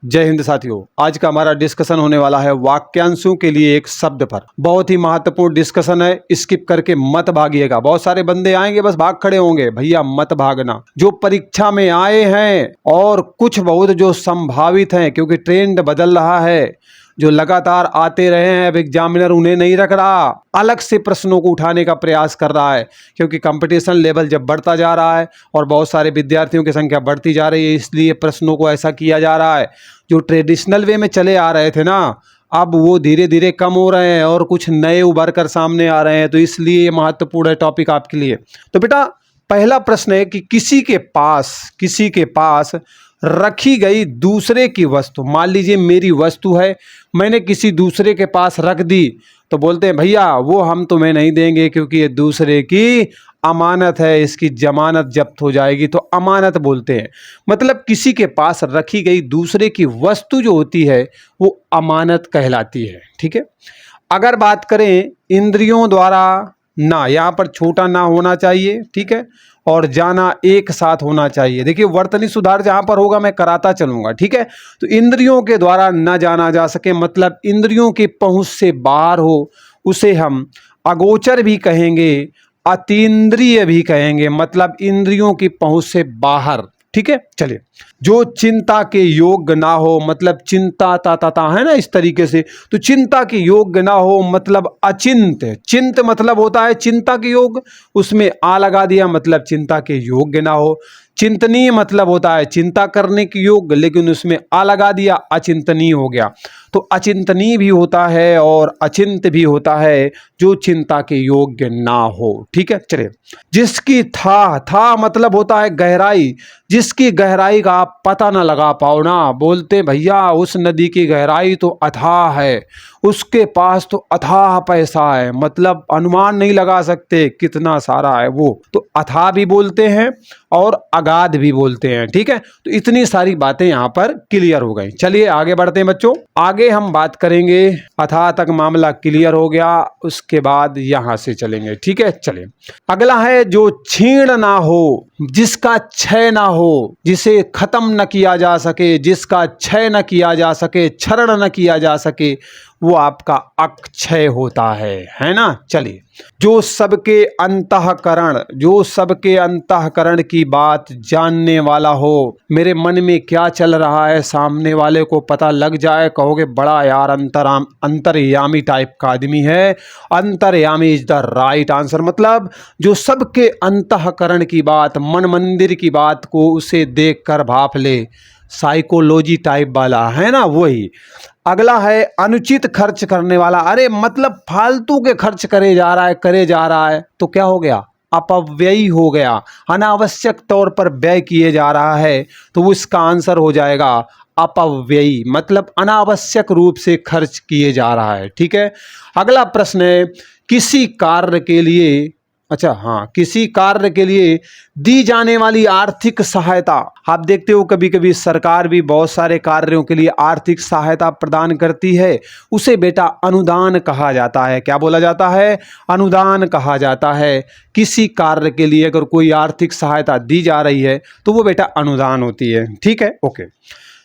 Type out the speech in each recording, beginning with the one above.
जय हिंद साथियों, आज का हमारा डिस्कशन होने वाला है वाक्यांशों के लिए एक शब्द पर। बहुत ही महत्वपूर्ण डिस्कशन है, स्किप करके मत भागिएगा। बहुत सारे बंदे आएंगे बस भाग खड़े होंगे, भैया मत भागना। जो परीक्षा में आए हैं और कुछ बहुत जो संभावित हैं, क्योंकि ट्रेंड बदल रहा है, जो लगातार आते रहे हैं, अब एग्जामिनर उन्हें नहीं रख रहा, अलग से प्रश्नों को उठाने का प्रयास कर रहा है, क्योंकि कंपटीशन लेवल जब बढ़ता जा रहा है और बहुत सारे विद्यार्थियों की संख्या बढ़ती जा रही है, इसलिए प्रश्नों को ऐसा किया जा रहा है। जो ट्रेडिशनल वे में चले आ रहे थे ना, अब वो धीरे धीरे कम हो रहे हैं और कुछ नए उभर कर सामने आ रहे हैं, तो इसलिए ये महत्वपूर्ण है टॉपिक आपके लिए। तो बेटा, पहला प्रश्न है कि किसी के पास रखी गई दूसरे की वस्तु, मान लीजिए मेरी वस्तु है, मैंने किसी दूसरे के पास रख दी, तो बोलते हैं भैया वो हम तुम्हें नहीं देंगे क्योंकि ये दूसरे की अमानत है, इसकी जमानत जब्त हो जाएगी, तो अमानत बोलते हैं। मतलब किसी के पास रखी गई दूसरे की वस्तु जो होती है वो अमानत कहलाती है। ठीक है। अगर बात करें इंद्रियों द्वारा, ना, यहाँ पर छोटा ना होना चाहिए, ठीक है, और जाना एक साथ होना चाहिए। देखिए वर्तनी सुधार जहाँ पर होगा मैं कराता चलूँगा, ठीक है। तो इंद्रियों के द्वारा न जाना जा सके, मतलब इंद्रियों की पहुँच से बाहर हो, उसे हम अगोचर भी कहेंगे, अतीन्द्रिय भी कहेंगे, मतलब इंद्रियों की पहुँच से बाहर। ठीक है। चलिए, जो चिंता के योग्य ना हो, मतलब चिंता ता है ना, इस तरीके से, तो चिंता के योग्य ना हो मतलब अचिंत। चिंत मतलब होता है चिंता के योग्य, उसमें आ लगा दिया, मतलब चिंता के योग्य ना हो। चिंतनीय मतलब होता है चिंता करने के योग्य, लेकिन उसमें आ लगा दिया, अचिंतनीय हो गया। तो अचिंतनीय भी होता है और अचिंत भी होता है जो चिंता के योग्य ना हो। ठीक है। चलिए, जिसकी था मतलब होता है गहराई, जिसकी गहराई का आप पता ना लगा पाओ ना, बोलते भैया उस नदी की गहराई तो अथाह है, उसके पास तो अथाह पैसा है, मतलब अनुमान नहीं लगा सकते कितना सारा है वो, तो अथाह भी बोलते हैं और अगाध भी बोलते हैं। ठीक है। तो इतनी सारी बातें यहाँ पर क्लियर हो गई। चलिए आगे बढ़ते हैं बच्चों। आगे हम बात करेंगे, अथाह तक मामला क्लियर हो गया, उसके बाद यहाँ से चलेंगे। ठीक है। चलिए, अगला है जो छीण ना हो, जिसका क्षय ना हो, जिसे खत्म न किया जा सके, जिसका क्षय न किया जा सके, क्षरण न किया जा सके, वो आपका अक्षय होता है ना। चलिए, जो सबके अंतःकरण की बात जानने वाला हो, मेरे मन में क्या चल रहा है सामने वाले को पता लग जाए, कहोगे बड़ा यार अंतर्यामी टाइप का आदमी है। अंतर्यामी इज द राइट आंसर, मतलब जो सबके अंतःकरण की बात, मन मंदिर की बात को उसे देख कर भाप ले, साइकोलॉजी टाइप वाला है ना, वही। अगला है अनुचित खर्च करने वाला, अरे मतलब फालतू के खर्च करे जा रहा है, तो क्या हो गया, अपव्ययी हो गया, अनावश्यक तौर पर व्यय किए जा रहा है, तो वो इसका आंसर हो जाएगा अपव्ययी, मतलब अनावश्यक रूप से खर्च किए जा रहा है। ठीक है। अगला प्रश्न है, किसी कार्य के लिए, अच्छा हाँ, किसी कार्य के लिए दी जाने वाली आर्थिक सहायता, आप देखते हो कभी कभी सरकार भी बहुत सारे कार्यों के लिए आर्थिक सहायता प्रदान करती है, उसे बेटा अनुदान कहा जाता है। क्या बोला जाता है? अनुदान कहा जाता है। किसी कार्य के लिए अगर कोई आर्थिक सहायता दी जा रही है तो वो बेटा अनुदान होती है। ठीक है। ओके।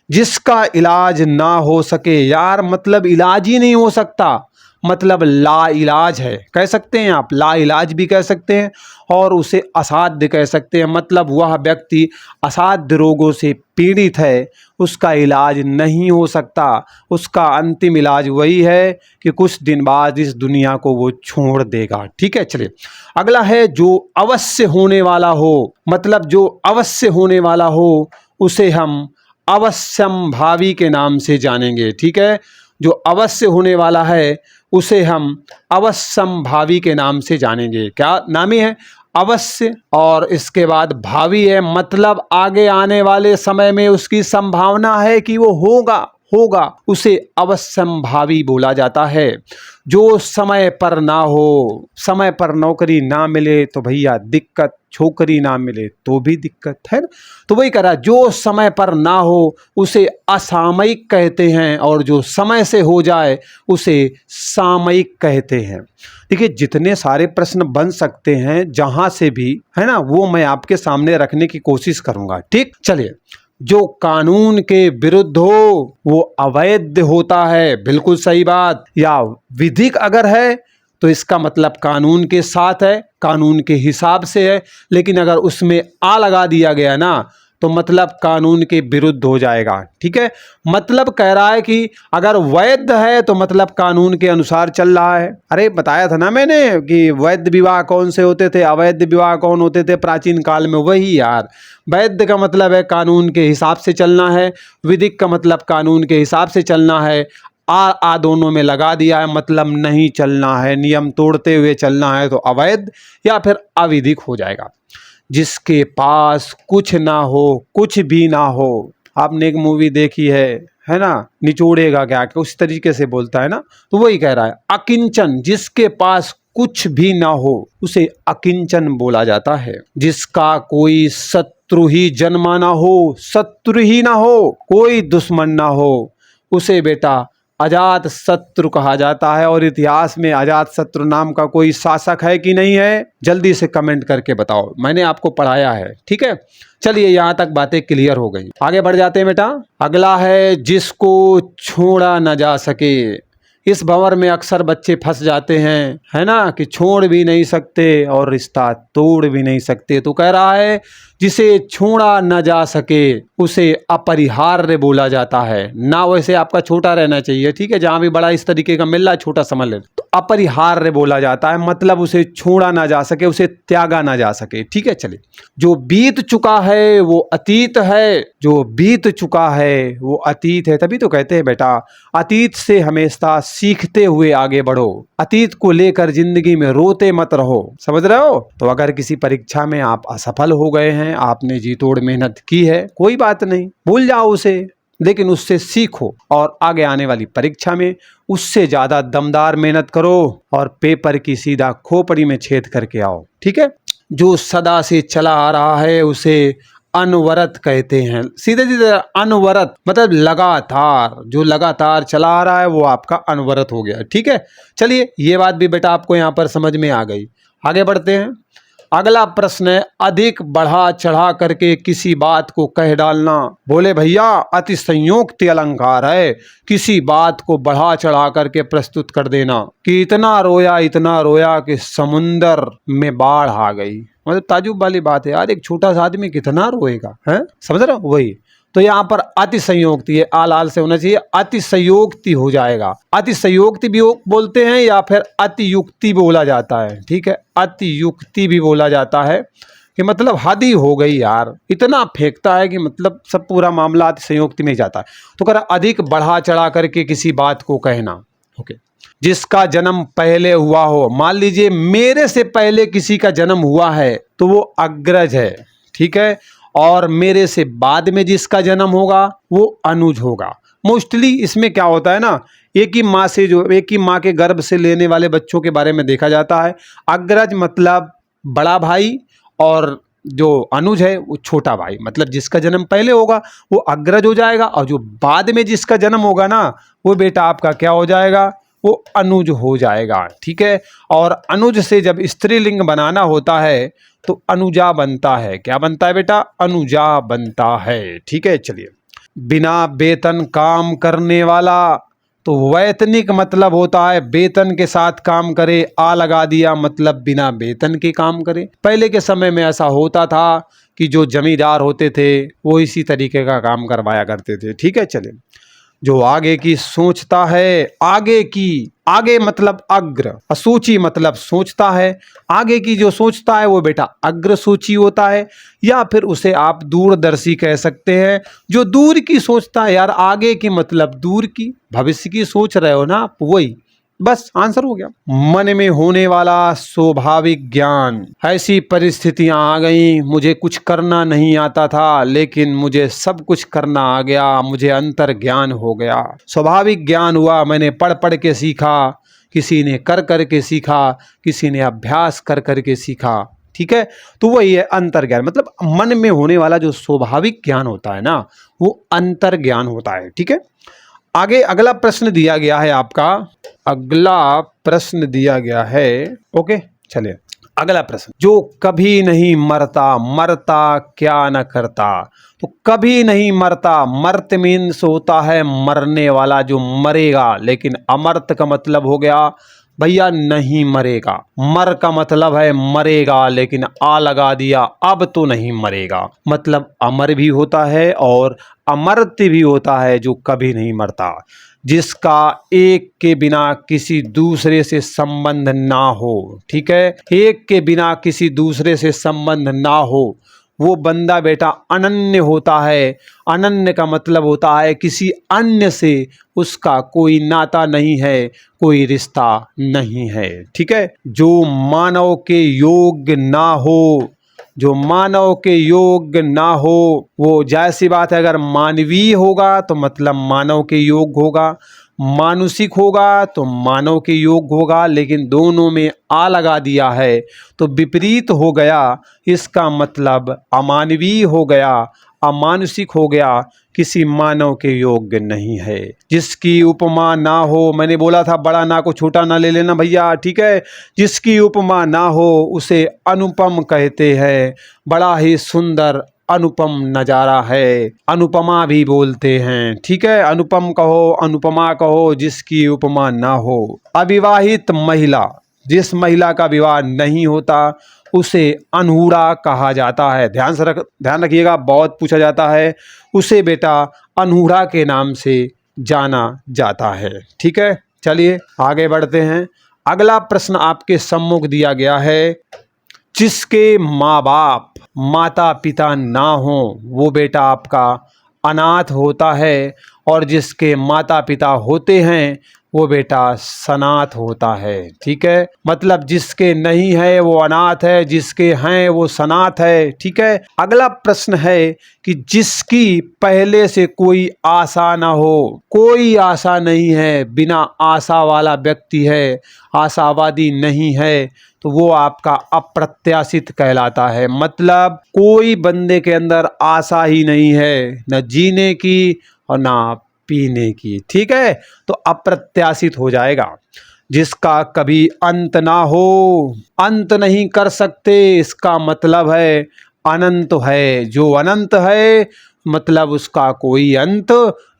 जिसका इलाज ना हो सके, यार मतलब इलाज ही नहीं हो सकता, मतलब ला इलाज है, कह सकते हैं आप, ला इलाज भी कह सकते हैं और उसे असाध्य कह सकते हैं, मतलब वह व्यक्ति असाध्य रोगों से पीड़ित है, उसका इलाज नहीं हो सकता, उसका अंतिम इलाज वही है कि कुछ दिन बाद इस दुनिया को वो छोड़ देगा। ठीक है। चलिए, अगला है जो अवश्य होने वाला हो, मतलब जो अवश्य होने वाला हो उसे हम अवश्यंभावी के नाम से जानेंगे। ठीक है। जो अवश्य होने वाला है उसे हम अवश्यंभावी के नाम से जानेंगे। क्या नाम ही है? अवश्य, और इसके बाद भावी है, मतलब आगे आने वाले समय में उसकी संभावना है कि वो होगा, उसे अवश्यंभावी बोला जाता है। जो समय पर ना हो, समय पर नौकरी ना मिले तो भैया दिक्कत, छोकरी ना मिले तो भी दिक्कत है ना, तो वही करा, जो समय पर ना हो उसे असामयिक कहते हैं और जो समय से हो जाए उसे सामयिक कहते हैं। देखिए, जितने सारे प्रश्न बन सकते हैं जहां से भी, है ना, वो मैं आपके सामने रखने की कोशिश करूंगा। ठीक। चलिए, जो कानून के विरुद्ध हो वो अवैध होता है। बिल्कुल सही बात। या विधिक अगर है तो इसका मतलब कानून के साथ है, कानून के हिसाब से है, लेकिन अगर उसमें आ लगा दिया गया ना तो मतलब कानून के विरुद्ध हो जाएगा। ठीक है, मतलब कह रहा है कि अगर वैध है तो मतलब कानून के अनुसार चल रहा है। अरे बताया था ना मैंने कि वैध विवाह कौन से होते थे, अवैध विवाह कौन होते थे प्राचीन काल में, वही यार। वैध का मतलब है कानून के हिसाब से चलना है, विधिक का मतलब कानून के हिसाब से चलना है। आ दोनों में लगा दिया है, मतलब नहीं चलना है, नियम तोड़ते हुए चलना है तो अवैध या फिर अविधिक हो जाएगा। जिसके पास कुछ ना हो, कुछ भी ना हो। आपने एक मूवी देखी है ना, निचोड़ेगा क्या, उस तरीके से बोलता है ना, तो वही कह रहा है अकिंचन। जिसके पास कुछ भी ना हो उसे अकिंचन बोला जाता है। जिसका कोई शत्रु ही जन्मा ना हो, शत्रु ही ना हो, कोई दुश्मन ना हो, उसे बेटा अजात शत्रु कहा जाता है। और इतिहास में अजात शत्रु नाम का कोई शासक है कि नहीं है, जल्दी से कमेंट करके बताओ, मैंने आपको पढ़ाया है। ठीक है, चलिए यहाँ तक बातें क्लियर हो गई, आगे बढ़ जाते हैं बेटा। अगला है जिसको छोड़ा न जा सके। इस भंवर में अक्सर बच्चे फंस जाते हैं, है ना, कि छोड़ भी नहीं सकते और रिश्ता तोड़ भी नहीं सकते। तो कह रहा है जिसे छोड़ा न जा सके उसे अपरिहार्य बोला जाता है। ना वैसे आपका छोटा रहना चाहिए, ठीक है, जहां भी बड़ा इस तरीके का मिल रहा है छोटा समझ ले, तो अपरिहार्य बोला जाता है, मतलब उसे छोड़ा ना जा सके, उसे त्यागा ना जा सके। ठीक है, चलिए। जो बीत चुका है वो अतीत है, जो बीत चुका है वो अतीत है। तभी तो कहते हैं बेटा अतीत से हमेशा सीखते हुए आगे बढ़ो, अतीत को लेकर जिंदगी में रोते मत रहो। समझ रहे हो? तो अगर किसी परीक्षा में आप असफल हो गए हैं, आपने जी तोड़ मेहनत की है, कोई बात नहीं, भूल जाओ उसे, लेकिन उससे सीखो और आगे आने वाली परीक्षा में उससे ज्यादा दमदार मेहनत करो और पेपर की सीधा खोपड़ी में छेद करके आओ। ठीक है, जो सदा से चला आ रहा है उसे अनवरत कहते हैं। सीधे सीधे अनवरत मतलब लगातार, जो लगातार चला आ रहा है वो आपका अनवरत हो गया। ठीक है, चलिए ये बात भी बेटा आपको यहाँ पर समझ में आ गई। आगे बढ़ते हैं। अगला प्रश्न है अधिक बढ़ा चढ़ा करके किसी बात को कह डालना। बोले भैया अति संयोक्ति अलंकार है, किसी बात को बढ़ा चढ़ा करके प्रस्तुत कर देना कि इतना रोया कि समुंदर में बाढ़ आ गई। मतलब ताजुब वाली बात है यार, एक छोटा सा आदमी कितना रोएगा, है? समझ रहे हो? वही तो यहाँ पर अति संयोक्ति है, आ लाल से होना चाहिए, अति संयोक्ति हो जाएगा। अति संयोक्ति भी बोलते हैं या फिर अति युक्ति बोला जाता है। ठीक है, अति युक्ति भी बोला जाता है कि मतलब हद ही हो गई यार, इतना फेंकता है कि मतलब सब पूरा मामला अति संयोक्ति में ही जाता है। तो कह रहा अधिक बढ़ा चढ़ा करके किसी बात को कहना। ओके, जिसका जन्म पहले हुआ हो, मान लीजिए मेरे से पहले किसी का जन्म हुआ है तो वो अग्रज है। ठीक है, और मेरे से बाद में जिसका जन्म होगा वो अनुज होगा। मोस्टली इसमें क्या होता है ना, एक ही माँ से, जो एक ही माँ के गर्भ से लेने वाले बच्चों के बारे में देखा जाता है। अग्रज मतलब बड़ा भाई और जो अनुज है वो छोटा भाई, मतलब जिसका जन्म पहले होगा वो अग्रज हो जाएगा और जो बाद में जिसका जन्म होगा ना वो बेटा आपका क्या हो जाएगा, वो अनुज हो जाएगा। ठीक है, और अनुज से जब स्त्रीलिंग बनाना होता है तो अनुजा बनता है। क्या बनता है बेटा? अनुजा बनता है। ठीक है, चलिए। बिना वेतन काम करने वाला, तो वैतनिक मतलब होता है वेतन के साथ काम करे, आ लगा दिया मतलब बिना वेतन के काम करे। पहले के समय में ऐसा होता था कि जो जमींदार होते थे वो इसी तरीके का काम करवाया करते थे। ठीक है, चलिए। जो आगे की सोचता है, आगे की, आगे मतलब अग्र, असूची मतलब सोचता है, आगे की जो सोचता है वो बेटा अग्र सूची होता है, या फिर उसे आप दूरदर्शी कह सकते हैं। जो दूर की सोचता है यार, आगे की मतलब दूर की, भविष्य की सोच रहे हो ना आप, वही, बस आंसर हो गया। मन में होने वाला स्वाभाविक ज्ञान, ऐसी परिस्थितियां आ गई, मुझे कुछ करना नहीं आता था लेकिन मुझे सब कुछ करना आ गया, मुझे अंतर ज्ञान हो गया, स्वाभाविक ज्ञान हुआ, मैंने पढ़ पढ़ के सीखा, किसी ने कर कर के सीखा, किसी ने अभ्यास कर कर के सीखा। ठीक है, तो वही है अंतर ज्ञान, मतलब मन में होने वाला जो स्वाभाविक ज्ञान होता है ना वो अंतर ज्ञान होता है। ठीक है, आगे अगला प्रश्न दिया गया है आपका, अगला प्रश्न दिया गया है। ओके, चलिए। अगला प्रश्न, जो कभी नहीं मरता, मरता क्या न करता। तो कभी नहीं मरता, मर्त मीन्स होता है मरने वाला, जो मरेगा, लेकिन अमर्त का मतलब हो गया भैया नहीं मरेगा। मर का मतलब है मरेगा, लेकिन आ लगा दिया, अब तो नहीं मरेगा, मतलब अमर भी होता है और अमर्त्य भी होता है, जो कभी नहीं मरता। जिसका एक के बिना किसी दूसरे से संबंध ना हो, ठीक है, एक के बिना किसी दूसरे से संबंध ना हो, वो बंदा बेटा अनन्य होता है। अनन्य का मतलब होता है किसी अन्य से उसका कोई नाता नहीं है, कोई रिश्ता नहीं है, ठीक है। जो मानव के योग्य ना हो, जो मानव के योग्य ना हो, वो जैसी बात है, अगर मानवीय होगा तो मतलब मानव के योग्य होगा, मानुषिक होगा तो मानव के योग्य होगा, लेकिन दोनों में आ लगा दिया है तो विपरीत हो गया। इसका मतलब अमानवीय हो गया, अमानुषिक हो गया, किसी मानव के योग्य नहीं है। जिसकी उपमा ना हो, मैंने बोला था बड़ा ना को छोटा ना ले लेना भैया, ठीक है। जिसकी उपमा ना हो उसे अनुपम कहते हैं। बड़ा ही सुंदर अनुपम नज़ारा है, अनुपमा भी बोलते हैं, ठीक है। अनुपम कहो, अनुपमा कहो, जिसकी उपमा ना हो। अविवाहित महिला, जिस महिला का विवाह नहीं होता उसे अनहूड़ा कहा जाता है। ध्यान रखिएगा, बहुत पूछा जाता है। उसे बेटा अनहूड़ा के नाम से जाना जाता है, ठीक है। चलिए आगे बढ़ते हैं। अगला प्रश्न आपके सम्मुख दिया गया है, जिसके माँ बाप माता पिता ना हो वो बेटा आपका अनाथ होता है, और जिसके माता पिता होते हैं वो बेटा सनाथ होता है, ठीक है। मतलब जिसके नहीं है वो अनाथ है, जिसके हैं वो सनाथ है, ठीक है। अगला प्रश्न है कि जिसकी पहले से कोई आशा ना हो, कोई आशा नहीं है, बिना आशा वाला व्यक्ति है, आशावादी नहीं है, तो वो आपका अप्रत्याशित कहलाता है। मतलब कोई बंदे के अंदर आशा ही नहीं है, न जीने की और ना पीने की, ठीक है, तो अप्रत्याशित हो जाएगा। जिसका कभी अंत ना हो, अंत नहीं कर सकते, इसका मतलब है अनंत है। जो अनंत है मतलब उसका कोई अंत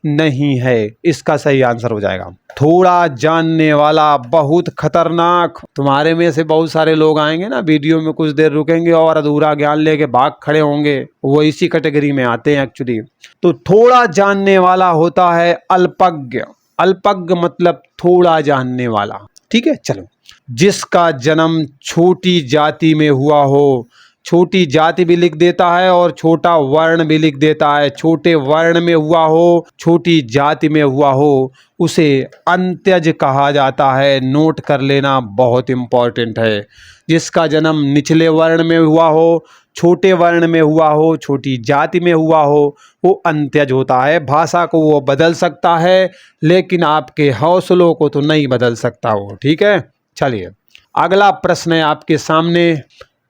नहीं है। इसका सही आंसर हो जाएगा। थोड़ा जानने वाला बहुत खतरनाक। तुम्हारे में से बहुत सारे लोग आएंगे ना वीडियो में, कुछ देर रुकेंगे और अधूरा ज्ञान लेके भाग खड़े होंगे, वो इसी कैटेगरी में आते हैं एक्चुअली। तो थोड़ा जानने वाला होता है अल्पज्ञ। अल्पज्ञ मतलब थोड़ा जानने वाला, ठीक है। चलो, जिसका जन्म छोटी जाति में हुआ हो, छोटी जाति भी लिख देता है और छोटा वर्ण भी लिख देता है। छोटे वर्ण में हुआ हो, छोटी जाति में हुआ हो, उसे अंत्यज कहा जाता है। नोट कर लेना, बहुत इम्पॉर्टेंट है। जिसका जन्म निचले वर्ण में हुआ हो, छोटे वर्ण में हुआ हो, छोटी जाति में हुआ हो, वो अंत्यज होता है। भाषा को वो बदल सकता है, लेकिन आपके हौसलों को तो नहीं बदल सकता वो, ठीक है। चलिए अगला प्रश्न है आपके सामने,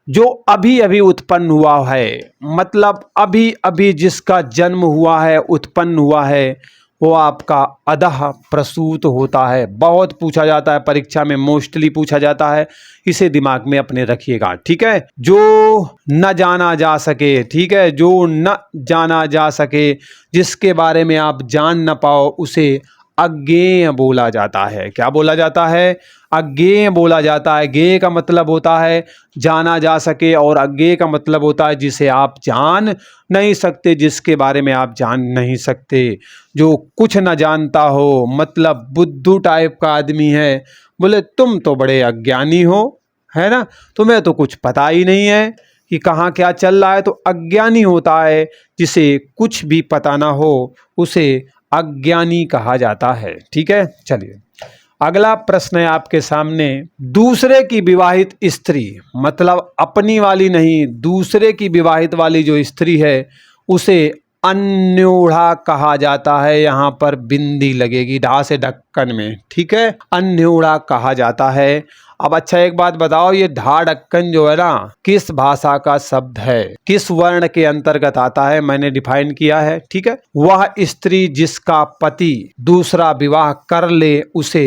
जो अभी अभी उत्पन्न हुआ है, मतलब अभी अभी जिसका जन्म हुआ है, उत्पन्न हुआ है, वो आपका अधः प्रसूत होता है। बहुत पूछा जाता है परीक्षा में, मोस्टली पूछा जाता है, इसे दिमाग में अपने रखिएगा, ठीक है। जो न जाना जा सके, ठीक है, जो न जाना जा सके, जिसके बारे में आप जान न पाओ, उसे अज्ञेय बोला जाता है। क्या बोला जाता है? अज्ञेय बोला जाता है। ज्ञेय का मतलब होता है जाना जा सके, और अज्ञेय का मतलब होता है जिसे आप जान नहीं सकते, जिसके बारे में आप जान नहीं सकते। जो कुछ न जानता हो, मतलब बुद्धू टाइप का आदमी है, बोले तुम तो बड़े अज्ञानी हो, है ना, तुम्हें तो कुछ पता ही नहीं है कि कहाँ क्या चल रहा है, तो अज्ञानी होता है। जिसे कुछ भी पता ना हो उसे अज्ञानी कहा जाता है, ठीक है। चलिए अगला प्रश्न है आपके सामने, दूसरे की विवाहित स्त्री, मतलब अपनी वाली नहीं, दूसरे की विवाहित वाली जो स्त्री है उसे अन्योढ़ा कहा जाता है। यहाँ पर बिंदी लगेगी ढा से ढक्कन में, ठीक है, अन्योढ़ा कहा जाता है। अब अच्छा एक बात बताओ, ये ढा ढक्कन जो है ना, किस भाषा का शब्द है, किस वर्ण के अंतर्गत आता है, मैंने डिफाइन किया है, ठीक है। वह स्त्री जिसका पति दूसरा विवाह कर ले उसे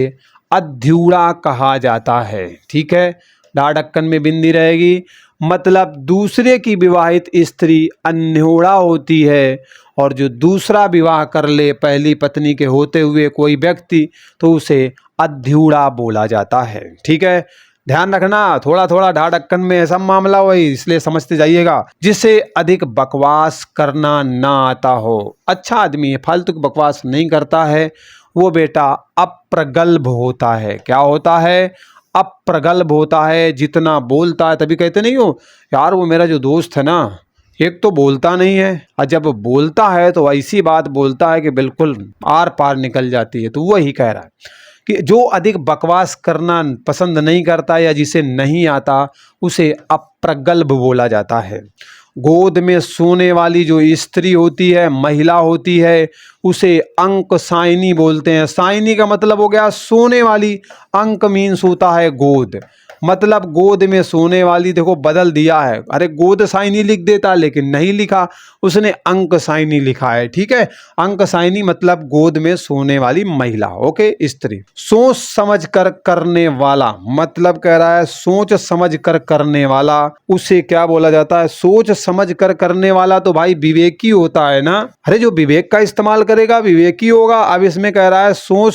अध्यूढ़ा कहा जाता है, ठीक है। ढाढक्कन में बिंदी रहेगी, मतलब दूसरे की विवाहित स्त्री अन्योड़ा होती है, और जो दूसरा विवाह कर ले पहली पत्नी के होते हुए कोई व्यक्ति, तो उसे अध्यूड़ा बोला जाता है। ठीक है, ध्यान रखना, थोड़ा थोड़ा ढाढक्कन में ऐसा मामला वही, इसलिए समझते जाइएगा। जिसे अधिक बकवास करना ना आता हो, अच्छा आदमी है, फालतू की बकवास नहीं करता है, वो बेटा अप्रगल्भ होता है। क्या होता है? अप्रगल्भ होता है। जितना बोलता है, तभी कहते नहीं हो यार वो मेरा जो दोस्त है ना, एक तो बोलता नहीं है, और जब बोलता है तो ऐसी बात बोलता है कि बिल्कुल आर पार निकल जाती है। तो वही कह रहा है कि जो अधिक बकवास करना पसंद नहीं करता या जिसे नहीं आता, उसे अप्रगल्भ बोला जाता है। गोद में सोने वाली जो स्त्री होती है, महिला होती है, उसे अंक साइनी बोलते हैं। साइनी का मतलब हो गया सोने वाली, अंक मीन्स होता है गोद, मतलब गोद में सोने वाली। देखो बदल दिया है, अरे गोद साइनी लिख देता, लेकिन नहीं लिखा, उसने अंक साइनी लिखा है। ठीक है, अंक साइनी मतलब गोद में सोने वाली महिला, ओके, स्त्री। सोच समझ कर करने वाला, मतलब कह रहा है सोच समझ कर करने वाला, उसे क्या बोला जाता है? सोच समझ कर करने वाला तो भाई विवेकी होता है ना। अरे जो विवेक का इस्तेमाल करेगा विवेकी होगा। अब इसमें कह रहा है सोच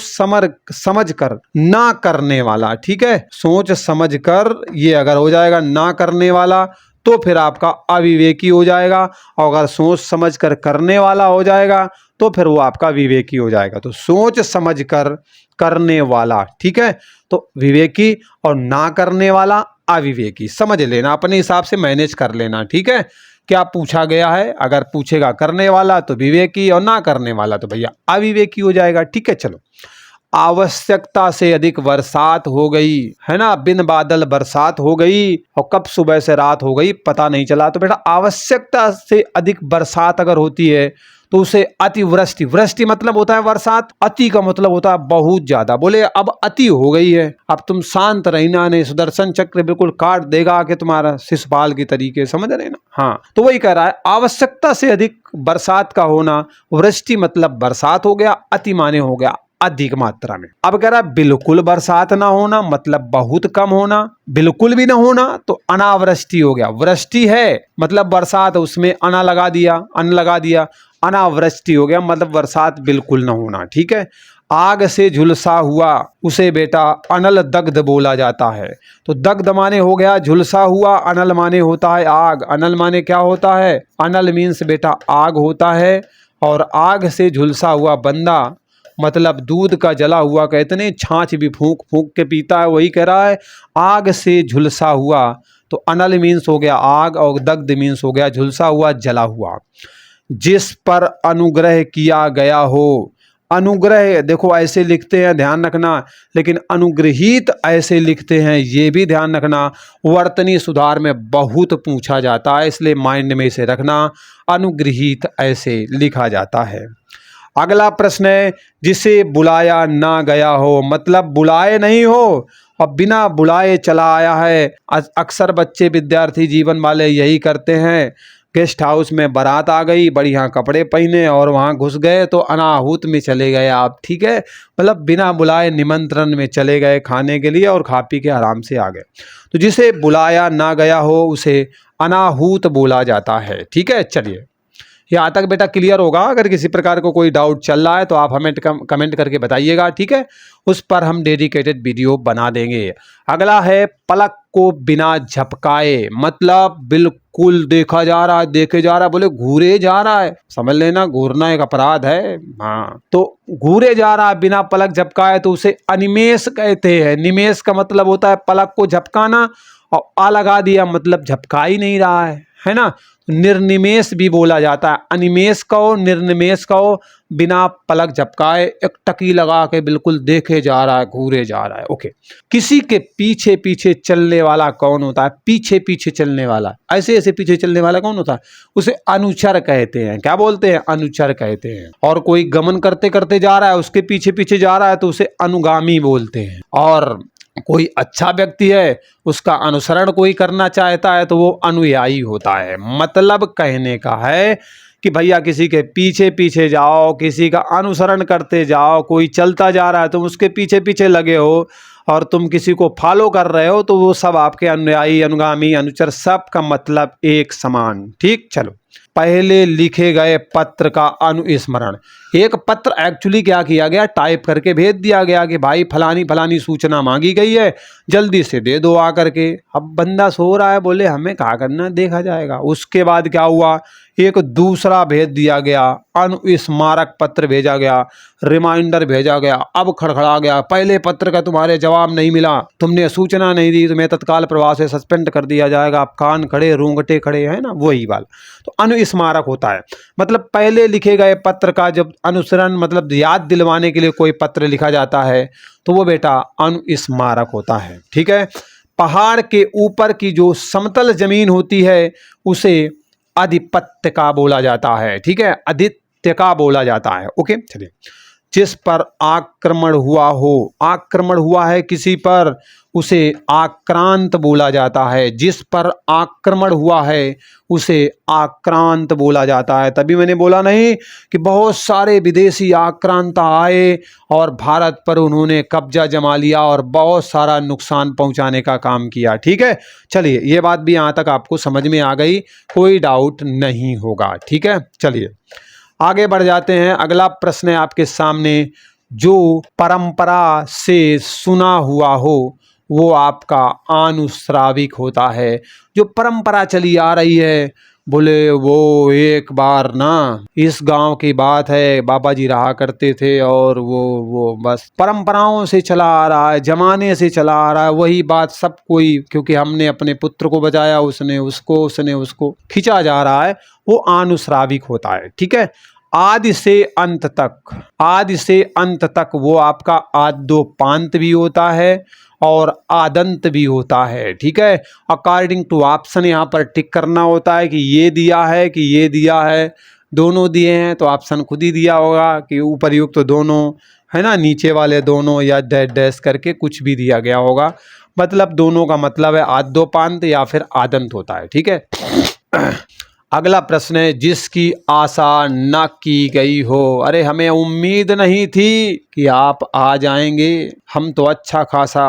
समझ कर ना करने वाला। ठीक है, सोच समझ कर ये अगर हो जाएगा ना करने वाला, तो फिर आपका अविवेकी हो जाएगा, और अगर सोच समझ कर करने वाला हो जाएगा तो फिर वो आपका विवेकी हो जाएगा। तो सोच समझ कर करने वाला, ठीक है, तो विवेकी, और ना करने वाला अविवेकी। समझ लेना, अपने हिसाब से मैनेज कर लेना। ठीक है, क्या पूछा गया है? अगर पूछेगा करने वाला तो विवेकी, और ना करने वाला तो भैया अविवेकी हो जाएगा। ठीक है, चलो। आवश्यकता से अधिक बरसात हो गई, है ना, बिन बादल बरसात हो गई, और कब सुबह से रात हो गई पता नहीं चला। तो बेटा आवश्यकता से अधिक बरसात अगर होती है तो उसे अतिवृष्टि, वृष्टि मतलब होता है बरसात, अति का मतलब होता है बहुत ज्यादा। बोले अब अति हो गई है, अब तुम शांत रहना, नहीं सुदर्शन चक्र बिल्कुल काट देगा आके तुम्हारा शिशुपाल की तरीके, समझ रहे ना। हाँ, तो वही कह रहा है आवश्यकता से अधिक बरसात का होना, वृष्टि मतलब बरसात हो गया, अति माने हो गया अधिक मात्रा में। अब कह रहा है बिल्कुल बरसात ना होना मतलब बहुत कम होना, बिल्कुल भी ना होना तो अनावृष्टि हो गया। वृष्टि है मतलब बरसात, उसमें अना लगा दिया, अन्न लगा दिया, अनावृष्टि हो गया मतलब बरसात बिल्कुल ना होना। ठीक है, आग से झुलसा हुआ, उसे बेटा अनल दग्ध बोला जाता है। तो दग्ध माने हो गया झुलसा हुआ, अनल माने होता है आग। अनल माने क्या होता है? अनल मीन्स बेटा आग होता है, और आग से झुलसा हुआ बंदा मतलब दूध का जला हुआ, कहते नहीं छाछ भी फूंक फूंक के पीता है, वही कह रहा है आग से झुलसा हुआ। तो अनल मीन्स हो गया आग, और दग्ध मीन्स हो गया झुलसा हुआ, जला हुआ। जिस पर अनुग्रह किया गया हो, अनुग्रह देखो ऐसे लिखते हैं, ध्यान रखना, लेकिन अनुग्रहित ऐसे लिखते हैं, ये भी ध्यान रखना। वर्तनी सुधार में बहुत पूछा जाता है, इसलिए माइंड में इसे रखना, अनुग्रहित ऐसे लिखा जाता है। अगला प्रश्न है जिसे बुलाया ना गया हो, मतलब बुलाए नहीं हो और बिना बुलाए चला आया है। अक्सर बच्चे विद्यार्थी जीवन वाले यही करते हैं। गेस्ट हाउस में बारात आ गई, बढ़िया कपड़े पहने और वहाँ घुस गए तो अनाहूत में चले गए आप। ठीक है, मतलब बिना बुलाए निमंत्रण में चले गए खाने के लिए और खा पी के आराम से आ गए। तो जिसे बुलाया ना गया हो उसे अनाहूत बोला जाता है। ठीक है, चलिए यहाँ तक बेटा क्लियर होगा। अगर किसी प्रकार को कोई डाउट चल रहा है तो आप हमें कमेंट करके बताइएगा। ठीक है, उस पर हम डेडिकेटेड वीडियो बना देंगे। अगला है पलक को बिना झपकाए, मतलब बिल्कुल देखा जा रहा है, देखे जा रहा है, बोले घूरे जा रहा है, समझ लेना घूरना एक अपराध है। हाँ, तो घूरे जा रहा है बिना पलक झपकाए तो उसे अनिमेष कहते हैं। निमेष का मतलब होता है पलक को झपकाना, और आ लगा दिया मतलब झपका ही नहीं रहा है ना। निर्निमेष भी बोला जाता है, अनिमेष कहो निर्निमेष कहो, बिना पलक झपकाए एक टकी लगा के बिल्कुल देखे जा रहा है, घूरे जा रहा है। ओके, किसी के पीछे पीछे चलने वाला कौन होता है? पीछे पीछे चलने वाला, ऐसे ऐसे पीछे चलने वाला कौन होता है? उसे अनुचर कहते हैं। क्या बोलते हैं? अनुचर कहते हैं। और कोई गमन करते करते जा रहा है, उसके पीछे पीछे जा रहा है तो उसे अनुगामी बोलते हैं। और कोई अच्छा व्यक्ति है, उसका अनुसरण कोई करना चाहता है तो वो अनुयायी होता है। मतलब कहने का है कि भैया किसी के पीछे पीछे जाओ, किसी का अनुसरण करते जाओ, कोई चलता जा रहा है तो उसके पीछे पीछे लगे हो, और तुम किसी को फॉलो कर रहे हो तो वो सब आपके अनुयायी, अनुगामी, अनुचर, सब का मतलब एक समान। ठीक, चलो। पहले लिखे गए पत्र का अनुस्मरण। एक पत्र एक्चुअली क्या किया गया, टाइप करके भेज दिया गया कि भाई फलानी फलानी सूचना मांगी गई है, जल्दी से दे दो आकर के। अब बंदा सो रहा है, बोले हमें क्या करना, देखा जाएगा। उसके बाद क्या हुआ, एक दूसरा भेज दिया गया, अनुस्मारक पत्र भेजा गया, रिमाइंडर भेजा गया। अब खड़खड़ा गया, पहले पत्र का तुम्हारे जवाब नहीं मिला, तुमने सूचना नहीं दी, तुम्हें तत्काल प्रभाव से सस्पेंड कर दिया जाएगा। आप कान खड़े, रोंगटे खड़े, है ना, वही वाला। तो अनुस्मारक होता है मतलब पहले लिखे गए पत्र का जब अनुसरण, मतलब याद दिलवाने के लिए कोई पत्र लिखा जाता है तो वो बेटा अनुस्मारक होता है। ठीक है। पहाड़ के ऊपर की जो समतल जमीन होती है उसे अधिपत्यका बोला जाता है। ठीक है, आदित्यका बोला जाता है। ओके, चलिए। जिस पर आक्रमण हुआ हो, आक्रमण हुआ है किसी पर, उसे आक्रांत बोला जाता है। जिस पर आक्रमण हुआ है उसे आक्रांत बोला जाता है। तभी मैंने बोला नहीं कि बहुत सारे विदेशी आक्रांत आए और भारत पर उन्होंने कब्जा जमा लिया और बहुत सारा नुकसान पहुंचाने का काम किया। ठीक है, चलिए, ये बात भी यहाँ तक आपको समझ में आ गई, कोई डाउट नहीं होगा। ठीक है, चलिए आगे बढ़ जाते हैं। अगला प्रश्न है आपके सामने, जो परंपरा से सुना हुआ हो वो आपका आनुश्राविक होता है। जो परंपरा चली आ रही है, बोले वो एक बार ना इस गांव की बात है, बाबा जी रहा करते थे और वो बस परंपराओं से चला आ रहा है, जमाने से चला आ रहा है, वही बात सब कोई, क्योंकि हमने अपने पुत्र को बचाया, उसने उसको खिंचा जा रहा है, वो आनुश्राविक होता है। ठीक है। आदि से अंत तक, आदि से अंत तक वो आपका आद्योपांत भी होता है और आदंत भी होता है। ठीक है। अकॉर्डिंग टू ऑप्शन यहाँ पर टिक करना होता है कि ये दिया है कि ये दिया है। दोनों दिए हैं तो ऑप्शन खुद ही दिया होगा कि उपरयुक्त तो दोनों, है ना, नीचे वाले दोनों, या डैश डैश करके कुछ भी दिया गया होगा। मतलब दोनों का मतलब है आद्योपांत या फिर आदंत होता है। ठीक है। अगला प्रश्न है, जिसकी आशा न की गई हो। अरे हमें उम्मीद नहीं थी कि आप आ जाएंगे, हम तो अच्छा खासा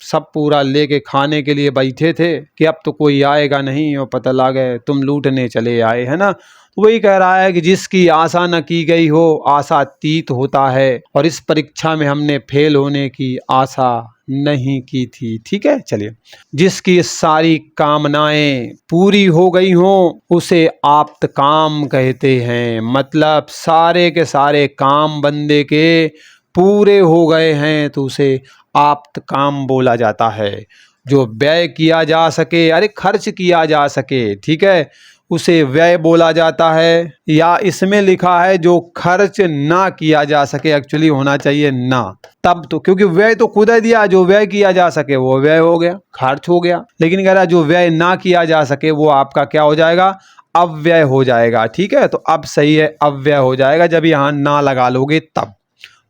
सब पूरा लेके खाने के लिए बैठे थे कि अब तो कोई आएगा नहीं, और पता लगा तुम लूटने चले आए, है ना। वही कह रहा है कि जिसकी आशा न की गई हो आशातीत होता है, और इस परीक्षा में हमने फेल होने की आशा नहीं की थी। ठीक है, चलिए। जिसकी सारी कामनाएं पूरी हो गई हो उसे आप्त काम कहते हैं। मतलब सारे के सारे काम बंदे के पूरे हो गए हैं तो उसे आप्त काम बोला जाता है। जो व्यय किया जा सके, अरे खर्च किया जा सके, ठीक है, उसे व्यय बोला जाता है। या इसमें लिखा है जो खर्च ना किया जा सके, एक्चुअली होना चाहिए ना, तब तो, क्योंकि व्यय तो खुद ही दिया, जो व्यय किया जा सके वो व्यय हो गया, खर्च हो गया। लेकिन कह रहा जो व्यय ना किया जा सके वो आपका क्या हो जाएगा, अव्यय हो जाएगा। ठीक है, तो अब सही है, अव्यय हो जाएगा जब यहाँ ना लगा लोगे तब,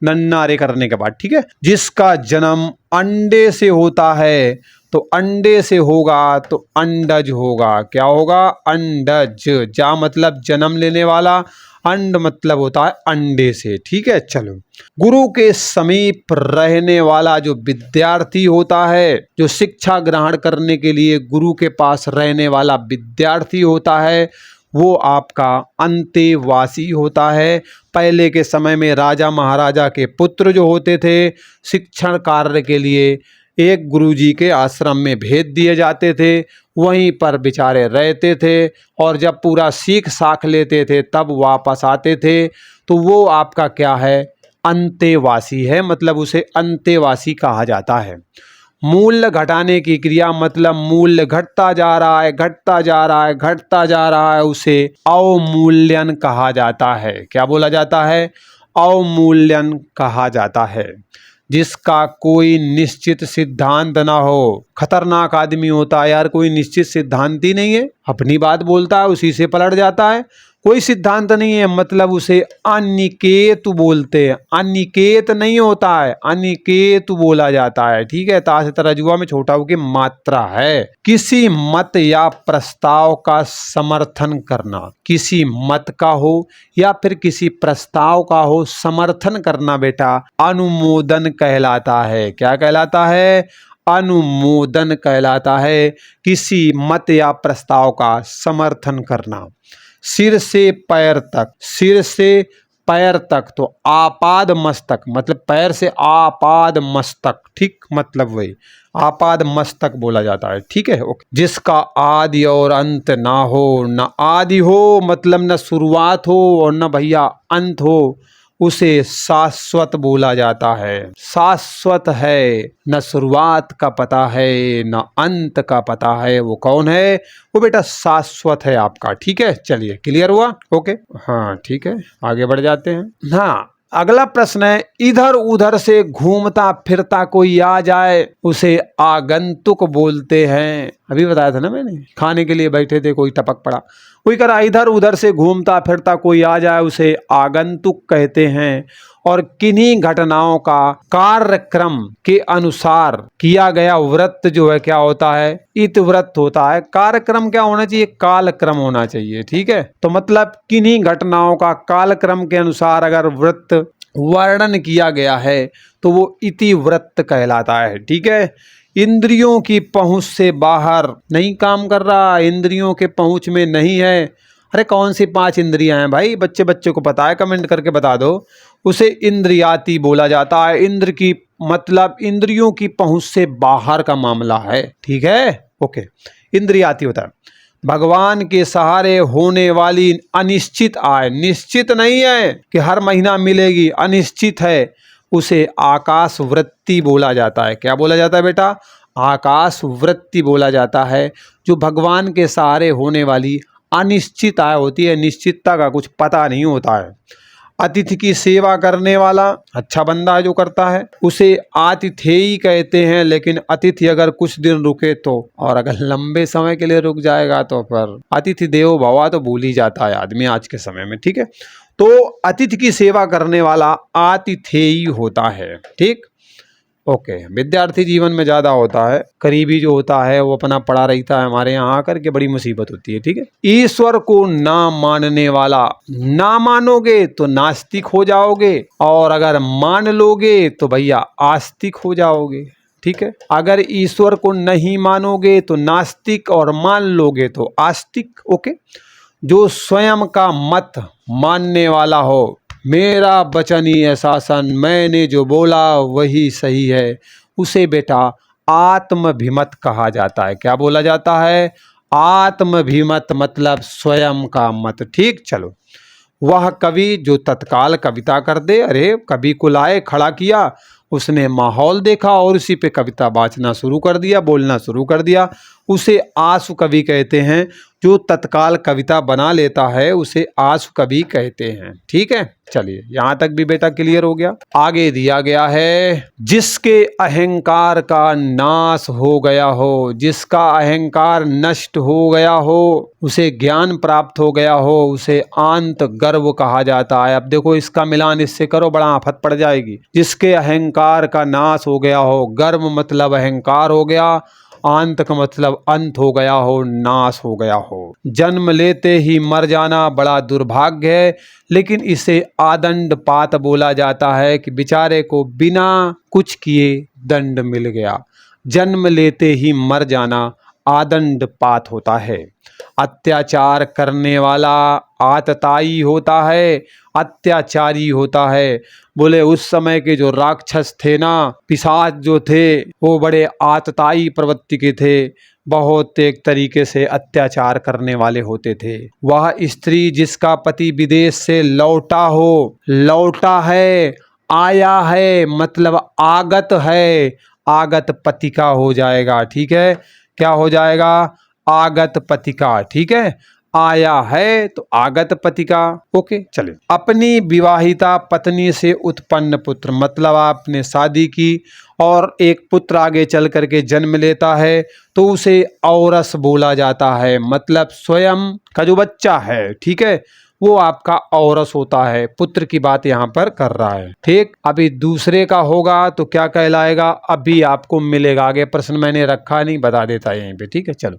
नन्नारे करने के बाद। ठीक है। जिसका जन्म अंडे से होता है तो अंडे से होगा तो अंडज होगा। क्या होगा, अंडज। जा मतलब जन्म लेने वाला, अंड मतलब होता है अंडे से। ठीक है, चलो। गुरु के समीप रहने वाला जो विद्यार्थी होता है, जो शिक्षा ग्रहण करने के लिए गुरु के पास रहने वाला विद्यार्थी होता है, वो आपका अंतेवासी होता है। पहले के समय में राजा महाराजा के पुत्र जो होते थे, शिक्षण कार्य के लिए एक गुरुजी के आश्रम में भेज दिए जाते थे, वहीं पर बेचारे रहते थे, और जब पूरा सीख साख लेते थे तब वापस आते थे। तो वो आपका क्या है, अंतेवासी है, मतलब उसे अंतेवासी कहा जाता है। मूल्य घटाने की क्रिया, मतलब मूल्य घटता जा रहा है, घटता जा रहा है, घटता जा रहा है, उसे अवमूल्यन कहा जाता है। क्या बोला जाता है, अवमूल्यन कहा जाता है। जिसका कोई निश्चित सिद्धांत ना हो, खतरनाक आदमी होता है यार, कोई निश्चित सिद्धांत ही नहीं है, अपनी बात बोलता है उसी से पलट जाता है। कोई सिद्धांत नहीं है, मतलब उसे अनिकेत बोलते हैं। अनिकेत नहीं होता है, अनिकेत बोला जाता है। ठीक है, ता से तरजुआ में छोटा हो की मात्रा है। किसी मत या प्रस्ताव का समर्थन करना, किसी मत का हो या फिर किसी प्रस्ताव का हो, समर्थन करना बेटा अनुमोदन कहलाता है। क्या कहलाता है? अनुमोदन कहलाता है। किसी मत या प्रस्ताव का समर्थन करना। सिर से पैर तक, सिर से पैर तक, तो आपाद मस्तक मतलब पैर से आपाद मस्तक, ठीक, मतलब वही आपाद मस्तक बोला जाता है। ठीक है, ओके। जिसका आदि और अंत ना हो, न आदि हो मतलब न शुरुआत हो और न भैया अंत हो, उसे शाश्वत बोला जाता है। शाश्वत है, न शुरुआत का पता है न अंत का पता है, वो कौन है? वो बेटा शाश्वत है आपका। ठीक है, चलिए, क्लियर हुआ? ओके, हाँ ठीक है, आगे बढ़ जाते हैं। हाँ, अगला प्रश्न है, इधर उधर से घूमता फिरता कोई आ जाए उसे आगंतुक बोलते हैं। अभी बताया था ना मैंने, खाने के लिए बैठे थे, कोई टपक पड़ा, कोई करा इधर उधर से घूमता फिरता कोई आ जाए उसे आगंतुक कहते हैं। और किन्हीं घटनाओं का कार्यक्रम के अनुसार किया गया व्रत जो है क्या होता है? इत व्रत होता है। कार्यक्रम क्या होना चाहिए? कालक्रम होना चाहिए। ठीक है, तो मतलब किन्हीं घटनाओं का कालक्रम के अनुसार अगर व्रत वर्णन किया गया है तो वो इति व्रत कहलाता है। ठीक है, इंद्रियों की पहुंच से बाहर नहीं काम कर रहा, इंद्रियों के पहुंच में नहीं है। अरे कौन सी 5 इंद्रियां हैं भाई? बच्चे को पता है, कमेंट करके बता दो। उसे इंद्रियाती बोला जाता है। इंद्र की मतलब इंद्रियों की पहुंच से बाहर का मामला है। ठीक है, ओके, इंद्रियाती होता है। भगवान के सहारे होने वाली अनिश्चित आय, निश्चित नहीं है कि हर महीना मिलेगी, अनिश्चित है, उसे आकाश वृत्ति बोला जाता है। क्या बोला जाता है बेटा? आकाश वृत्ति बोला जाता है। जो भगवान के सहारे होने वाली अनिश्चित आय होती है, निश्चितता का कुछ पता नहीं होता है। अतिथि की सेवा करने वाला अच्छा बंदा जो करता है उसे आतिथेयी कहते हैं। लेकिन अतिथि अगर कुछ दिन रुके तो, और अगर लंबे समय के लिए रुक जाएगा तो फिर अतिथि देवो भव तो भूल ही जाता है आदमी आज के समय में। ठीक है, तो अतिथि की सेवा करने वाला आतिथेयी होता है। ठीक, ओके। विद्यार्थी जीवन में ज़्यादा होता है, करीबी जो होता है वो अपना पढ़ा रहता है, हमारे यहाँ आकर के बड़ी मुसीबत होती है। ठीक है, ईश्वर को ना मानने वाला, ना मानोगे तो नास्तिक हो जाओगे, और अगर मान लोगे तो भैया आस्तिक हो जाओगे। ठीक है, अगर ईश्वर को नहीं मानोगे तो नास्तिक और मान लोगे तो आस्तिक। ओके, जो स्वयं का मत मानने वाला हो, मेरा वचन ही है शासन, मैंने जो बोला वही सही है, उसे बेटा आत्मभिमत कहा जाता है। क्या बोला जाता है? आत्मभिमत मतलब स्वयं का मत। ठीक, चलो, वह कवि जो तत्काल कविता कर दे, अरे कवि को लाए खड़ा किया, उसने माहौल देखा और उसी पे कविता वाचना शुरू कर दिया, बोलना शुरू कर दिया, उसे आशु कवि कहते हैं। जो तत्काल कविता बना लेता है उसे आशु कवि कहते हैं। ठीक है, चलिए, यहाँ तक भी बेटा क्लियर हो गया। आगे दिया गया है, जिसके अहंकार का नाश हो गया हो, जिसका अहंकार नष्ट हो गया हो, उसे ज्ञान प्राप्त हो गया हो, उसे आंत गर्व कहा जाता है। अब देखो इसका मिलान इससे करो, बड़ा आफत पड़ जाएगी। जिसके अहंकार का नाश हो गया हो, गर्व मतलब अहंकार हो गया, अंत का मतलब अंत हो गया हो, नाश हो गया हो। जन्म लेते ही मर जाना बड़ा दुर्भाग्य है, लेकिन इसे आदंड पात बोला जाता है कि बेचारे को बिना कुछ किए दंड मिल गया। जन्म लेते ही मर जाना आदंड पात होता है। अत्याचार करने वाला आतताई होता है, अत्याचारी होता है। बोले उस समय के जो राक्षस थे ना, पिशाच जो थे, वो बड़े आतताई प्रवृत्ति के थे, बहुत एक तरीके से अत्याचार करने वाले होते थे। वह स्त्री जिसका पति विदेश से लौटा हो, लौटा है, आया है मतलब आगत है, आगत पतिका हो जाएगा। ठीक है, क्या हो जाएगा? आगत पतिका। ठीक है, आया है तो आगत पतिका। ओके, चलिए। अपनी विवाहिता पत्नी से उत्पन्न पुत्र मतलब आपने शादी की और एक पुत्र आगे चल करके जन्म लेता है तो उसे औरस बोला जाता है, मतलब स्वयं का जो बच्चा है। ठीक है, वो आपका औरस होता है। पुत्र की बात यहाँ पर कर रहा है। ठीक, अभी दूसरे का होगा तो क्या कहलाएगा, अभी आपको मिलेगा। आगे प्रश्न मैंने रखा नहीं, बता देता है यहीं पे। ठीक है, चलो।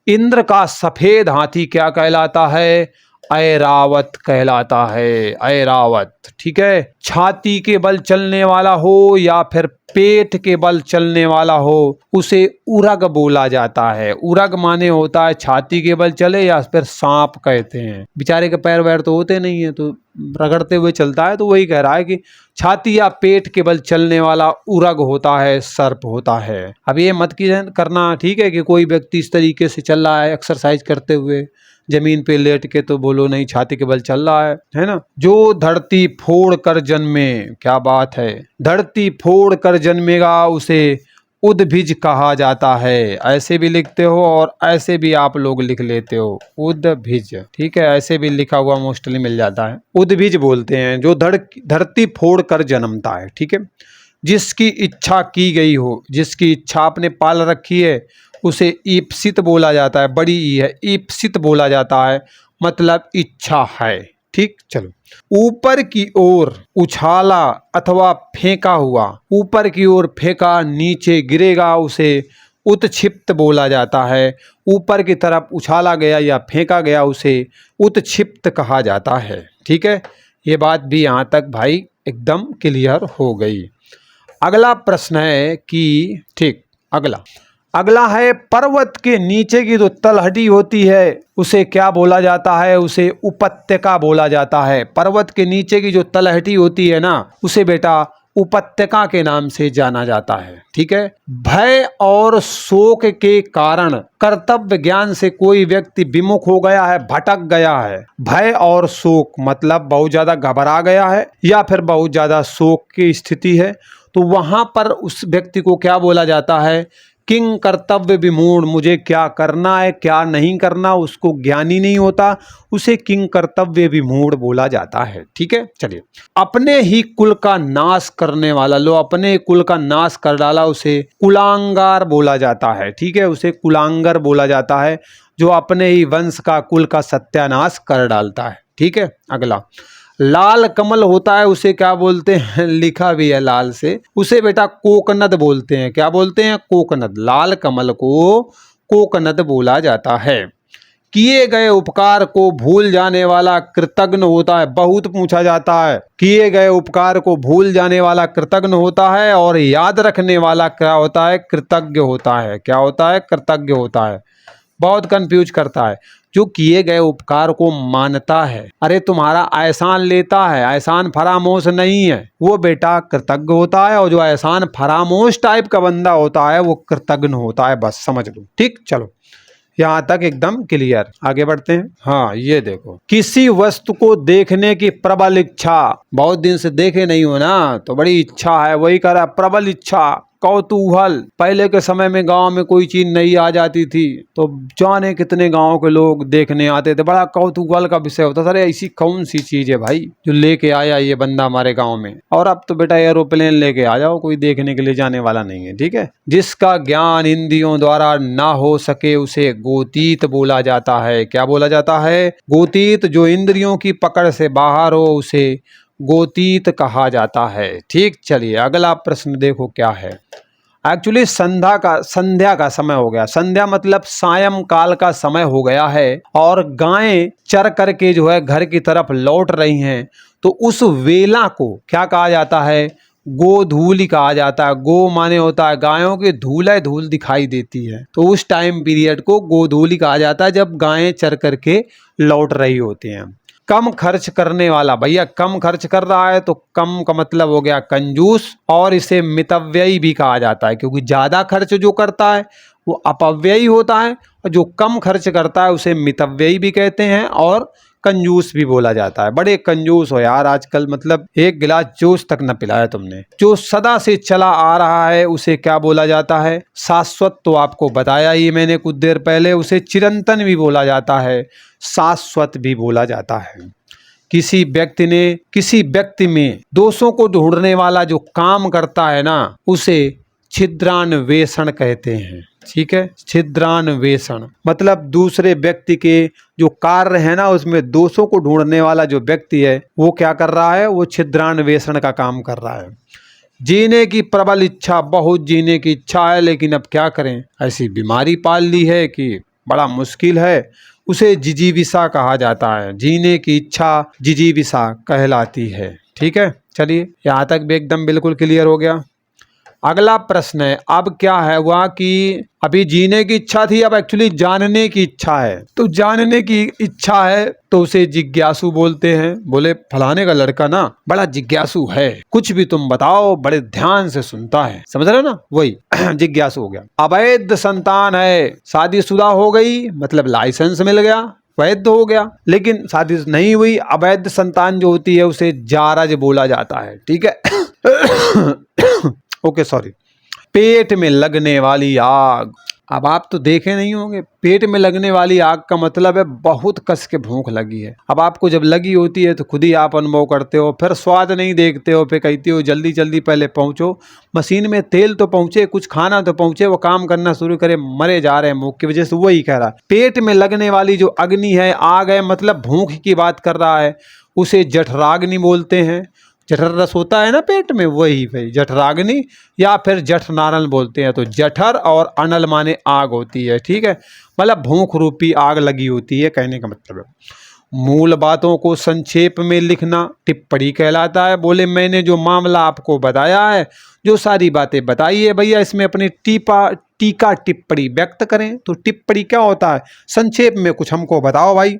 इंद्र का सफेद हाथी क्या कहलाता है, ऐरावत कहलाता है, ऐरावत। ठीक है, छाती के बल चलने वाला हो या फिर पेट के बल चलने वाला हो, उसे उरग बोला जाता है। उरग माने होता है छाती के बल चले, या फिर सांप कहते हैं। बेचारे के पैर वैर तो होते नहीं है, तो रगड़ते हुए चलता है, तो वही कह रहा है कि छाती या पेट के बल चलने वाला उरग होता है, सर्प होता है। अब ये मत करना, ठीक है, कि कोई व्यक्ति इस तरीके से चल रहा है एक्सरसाइज करते हुए जमीन पे लेट के, तो बोलो नहीं छाती के बल चल रहा है ना। जो धरती फोड़ कर जन्मे, क्या बात है, धरती फोड़ कर जन्मेगा उसे उद्भिज कहा जाता है। ऐसे भी लिखते हो और ऐसे भी आप लोग लिख लेते हो, उद्भिज। ठीक है, ऐसे भी लिखा हुआ मोस्टली मिल जाता है, उद्भिज बोलते हैं। जो धरती फोड़ कर जन्मता है, ठीक है, जिसकी इच्छा की गई हो, जिसकी इच्छा आपने पाल रखी है, उसे ईप्सित बोला जाता है। बड़ी ई है, ईप्सित बोला जाता है, मतलब इच्छा है। ठीक, चलो। ऊपर की ओर उछाला अथवा फेंका हुआ, ऊपर की ओर फेंका, नीचे गिरेगा, उसे उत्क्षिप्त बोला जाता है। ऊपर की तरफ उछाला गया या फेंका गया, उसे उत्क्षिप्त कहा जाता है। ठीक है, ये बात भी यहाँ तक भाई एकदम क्लियर हो गई। अगला प्रश्न है कि, ठीक, अगला है पर्वत के नीचे की जो तलहटी होती है उसे क्या बोला जाता है, उसे उपत्यका बोला जाता है। पर्वत के नीचे की जो तलहटी होती है ना, उसे बेटा उपत्यका के नाम से जाना जाता है। ठीक है, भय और शोक के कारण कर्तव्य ज्ञान से कोई व्यक्ति विमुख हो गया है, भटक गया है। भय और शोक मतलब बहुत ज्यादा घबरा गया है या फिर बहुत ज्यादा शोक की स्थिति है, तो वहां पर उस व्यक्ति को क्या बोला जाता है, किंग कर्तव्य विमूढ़। मुझे क्या करना है क्या नहीं करना उसको ज्ञान ही नहीं होता, उसे किंग कर्तव्य विमूढ़ बोला जाता है। ठीक है, चलिए। अपने ही कुल का नाश करने वाला, लो अपने कुल का नाश कर डाला, उसे कुलांगार बोला जाता है। ठीक है, उसे कुलांगर बोला जाता है, जो अपने ही वंश का कुल का सत्यानाश कर डालता है। ठीक है, अगला लाल कमल होता है, उसे क्या बोलते हैं, लिखा भी है लाल से, उसे बेटा कोकनद बोलते हैं। क्या बोलते हैं, कोकनद। लाल कमल को कोकनद बोला जाता है। किए गए उपकार को भूल जाने वाला कृतज्ञ होता है। बहुत पूछा जाता है, किए गए उपकार को भूल जाने वाला कृतज्ञ होता है, और याद रखने वाला क्या होता है, कृतज्ञ होता है। क्या होता है, कृतज्ञ होता है। बहुत कंफ्यूज करता है। जो किए गए उपकार को मानता है, अरे तुम्हारा एहसान लेता है, एहसान फरामोश नहीं है, वो बेटा कृतज्ञ होता है। और जो एहसान फरामोश टाइप का बंदा होता है वो कृतज्ञ होता है, बस समझ लो। ठीक, चलो, यहाँ तक एकदम क्लियर। आगे बढ़ते हैं। हाँ, ये देखो, किसी वस्तु को देखने की प्रबल इच्छा, बहुत दिन से देखे नहीं हो ना, तो बड़ी इच्छा है, वही कह रहा है, प्रबल इच्छा, कौतूहल। पहले के समय में गांव में कोई चीज नई आ जाती थी तो जाने कितने गांव के लोग देखने आते थे, बड़ा कौतूहल का विषय होता था। अरे ऐसी कौन सी चीज है भाई जो लेके आया ये बंदा हमारे गांव में। और अब तो बेटा एरोप्लेन लेके आ जाओ, कोई देखने के लिए जाने वाला नहीं है। ठीक है, जिसका ज्ञान इंद्रियों द्वारा ना हो सके उसे गोतीत बोला जाता है। क्या बोला जाता है, गोतीत। जो इंद्रियों की पकड़ से बाहर हो उसे गोतीत कहा जाता है। ठीक, चलिए अगला प्रश्न देखो क्या है। एक्चुअली संध्या का समय हो गया। संध्या मतलब सायं काल का समय हो गया है, और गायें चर करके जो है घर की तरफ लौट रही हैं, तो उस वेला को क्या कहा जाता है, गोधूली कहा जाता है। गो माने होता है गायों की, धूल धूल दिखाई देती है, तो उस टाइम पीरियड को गोधूली कहा जाता है जब गायें चर करके लौट रही होती हैं। कम खर्च करने वाला, भैया कम खर्च कर रहा है तो कम का मतलब हो गया कंजूस, और इसे मितव्ययी भी कहा जाता है, क्योंकि ज्यादा खर्च जो करता है वो अपव्ययी होता है, और जो कम खर्च करता है उसे मितव्ययी भी कहते हैं, और कंजूस भी बोला जाता है। बड़े कंजूस हो यार आजकल, मतलब एक गिलास जूस तक न पिलाया तुमने। जो सदा से चला आ रहा है उसे क्या बोला जाता है, शाश्वत। तो आपको बताया ही मैंने कुछ देर पहले, उसे चिरंतन भी बोला जाता है, शाश्वत भी बोला जाता है। किसी व्यक्ति में दोषों को ढूंढने वाला जो काम करता है ना, उसे छिद्रान्वेषण कहते हैं। ठीक है। छिद्रान्वेषण मतलब दूसरे व्यक्ति के जो कार्य है ना उसमें दोषों को ढूंढने वाला जो व्यक्ति है वो क्या कर रहा है, वो छिद्रान्वेषण का काम कर रहा है। जीने की प्रबल इच्छा, बहुत जीने की इच्छा है लेकिन अब क्या करें, ऐसी बीमारी पाल ली है कि बड़ा मुश्किल है, उसे जिजीविषा कहा जाता है। जीने की इच्छा जिजीविषा कहलाती है। ठीक है, चलिए यहाँ तक भी एकदम बिल्कुल क्लियर हो गया। अगला प्रश्न है, अब क्या है हुआ कि अभी जीने की इच्छा थी, अब एक्चुअली जानने की इच्छा है। तो जानने की इच्छा है तो उसे जिज्ञासु बोलते हैं। बोले फलाने का लड़का ना बड़ा जिज्ञासु है, कुछ भी तुम बताओ बड़े ध्यान से सुनता है, समझ रहे हो ना, वही जिज्ञासु हो गया। अवैध संतान है, शादीशुदा हो गई मतलब लाइसेंस मिल गया, वैध हो गया, लेकिन शादी नहीं हुई, अवैध संतान जो होती है उसे जारज बोला जाता है। ठीक है ओके सॉरी। पेट में लगने वाली आग, अब आप तो देखे नहीं होंगे, पेट में लगने वाली आग का मतलब है बहुत कस के भूख लगी है। अब आपको जब लगी होती है तो खुद ही आप अनुभव करते हो, फिर स्वाद नहीं देखते हो, फिर कहते हो जल्दी जल्दी पहले पहुंचो, मशीन में तेल तो पहुंचे, कुछ खाना तो पहुंचे, वो काम करना शुरू करे, मरे जा रहे हैं भूख की वजह से। वही कह रहा है पेट में लगने वाली जो अग्नि है, आग है, मतलब भूख की बात कर रहा है, उसे जठराग्नि बोलते हैं। जठर रस होता है ना पेट में, वही भाई जठराग्नि या फिर जठनानल बोलते हैं। तो जठर और अनल माने आग होती है। ठीक है, मतलब भूख रूपी आग लगी होती है, कहने का मतलब है। मूल बातों को संक्षेप में लिखना टिप्पणी कहलाता है। बोले मैंने जो मामला आपको बताया है, जो सारी बातें बताई है भैया, इसमें अपनी टीका टिप्पणी व्यक्त करें। तो टिप्पणी क्या होता है, संक्षेप में कुछ हमको बताओ भाई।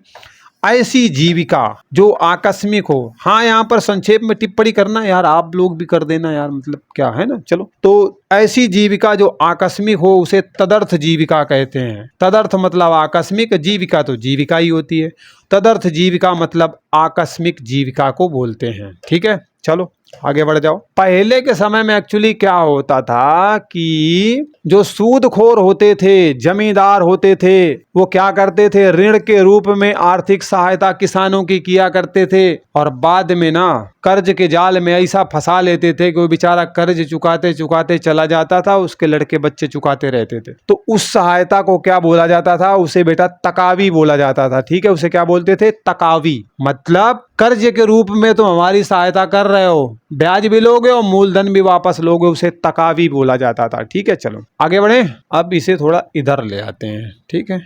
ऐसी जीविका जो आकस्मिक हो, हाँ यहाँ पर संक्षेप में टिप्पणी करना यार, आप लोग भी कर देना यार, मतलब क्या है ना। चलो, तो ऐसी जीविका जो आकस्मिक हो उसे तदर्थ जीविका कहते हैं। तदर्थ मतलब आकस्मिक, जीविका तो जीविका ही होती है। तदर्थ जीविका मतलब आकस्मिक जीविका को बोलते हैं। ठीक है, चलो आगे बढ़ जाओ। पहले के समय में एक्चुअली क्या होता था कि जो सूदखोर होते थे, जमींदार होते थे, वो क्या करते थे, ऋण के रूप में आर्थिक सहायता किसानों की किया करते थे, और बाद में ना कर्ज के जाल में ऐसा फंसा लेते थे कि वो बेचारा कर्ज चुकाते चुकाते चला जाता था, उसके लड़के बच्चे चुकाते रहते थे। तो उस सहायता को क्या बोला जाता था, उसे बेटा तकावी बोला जाता था। ठीक है, उसे क्या बोलते थे, तकावी। मतलब कर्ज के रूप में तुम हमारी सहायता कर रहे हो, ब्याज भी लोगे और मूलधन भी वापस लोगे, उसे तकावी बोला जाता था। ठीक है, चलो आगे बढ़े। अब इसे थोड़ा इधर ले आते हैं। ठीक है,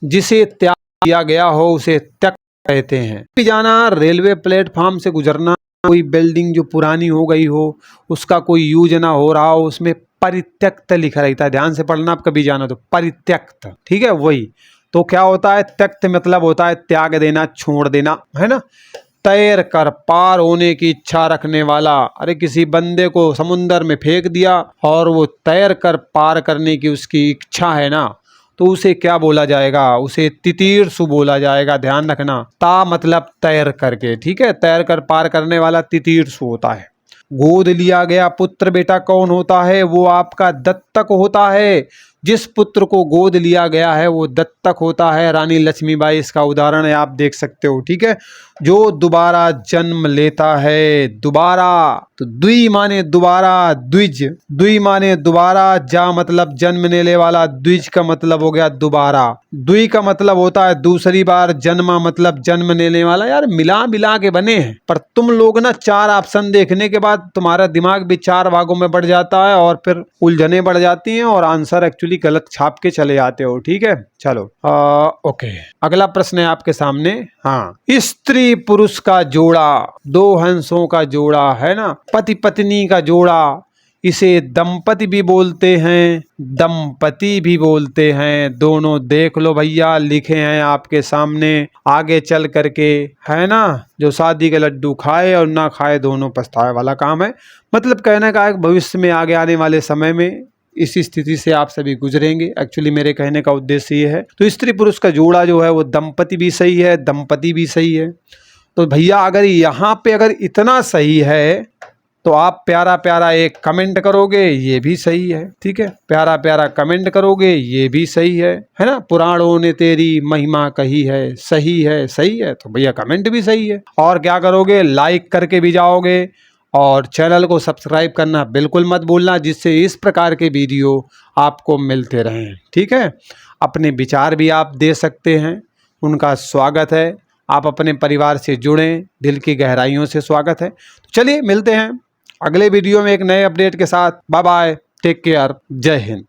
जिसे त्याग किया गया हो उसे त्यक्त कहते हैं। भी जाना, रेलवे प्लेटफॉर्म से गुजरना, कोई बिल्डिंग जो पुरानी हो गई हो, उसका कोई यूज ना हो रहा हो, उसमें परित्यक्त लिखा रहता है, ध्यान से पढ़ना आप कभी जाना तो, परित्यक्त। ठीक है, वही तो क्या होता है, त्यक्त मतलब होता है त्याग देना, छोड़ देना, है ना। तैर कर पार होने की इच्छा रखने वाला, अरे किसी बंदे को समुंदर में फेंक दिया और वो तैर कर पार करने की उसकी इच्छा है ना, तो उसे क्या बोला जाएगा, उसे तितीर्षु बोला जाएगा। ध्यान रखना, ता मतलब तैर करके। ठीक है, तैर कर पार करने वाला तितीर्षु होता है। गोद लिया गया पुत्र बेटा कौन होता है, वो आपका दत्तक होता है। जिस पुत्र को गोद लिया गया है वो दत्तक होता है। रानी लक्ष्मीबाई इसका उदाहरण है, आप देख सकते हो। ठीक है, जो दोबारा जन्म लेता है, दोबारा तो द्वि माने दोबारा, द्विज, द्वि माने दोबारा, जा मतलब जन्मने वाला, द्विज का मतलब हो गया दोबारा, द्वि का मतलब होता है दूसरी बार, जन्मा मतलब जन्म लेने वाला। यार मिला मिला के बने हैं, पर तुम लोग ना 4 ऑप्शन देखने के बाद तुम्हारा दिमाग भी 4 भागों में बढ़ जाता है और फिर उलझने बढ़ जाती हैं और आंसर एक्चुअली गलत छाप के चले आते हो। ठीक है, चलो ओके, अगला प्रश्न है आपके सामने। हाँ, स्त्री पुरुष का जोड़ा, 2 हंसों का जोड़ा, है ना, पति पत्नी का जोड़ा, इसे दंपति भी बोलते हैं, दंपति भी बोलते हैं। दोनों देख लो भैया, लिखे हैं आपके सामने, आगे चल करके, है ना। जो शादी के लड्डू खाए और ना खाए दोनों पछताए वाला काम है। मतलब कहने का है भविष्य में आगे आने वाले समय में इस स्थिति से आप सभी गुजरेंगे। एक्चुअली मेरे कहने का उद्देश्य ये है। तो स्त्री पुरुष का जोड़ा जो है वो दंपति भी सही है, दंपति भी सही है। तो भैया अगर यहाँ पे अगर इतना सही है तो आप प्यारा प्यारा एक कमेंट करोगे, ये भी सही है। ठीक है, प्यारा प्यारा कमेंट करोगे, ये भी सही है ना। पुराणों ने तेरी महिमा कही है, सही है, सही है, तो भैया कमेंट भी सही है। और क्या करोगे, लाइक करके भी जाओगे और चैनल को सब्सक्राइब करना बिल्कुल मत भूलना, जिससे इस प्रकार के वीडियो आपको मिलते रहें। ठीक है, अपने विचार भी आप दे सकते हैं, उनका स्वागत है। आप अपने परिवार से जुड़ें, दिल की गहराइयों से स्वागत है। तो चलिए मिलते हैं अगले वीडियो में एक नए अपडेट के साथ। बाय बाय, टेक केयर, जय हिंद।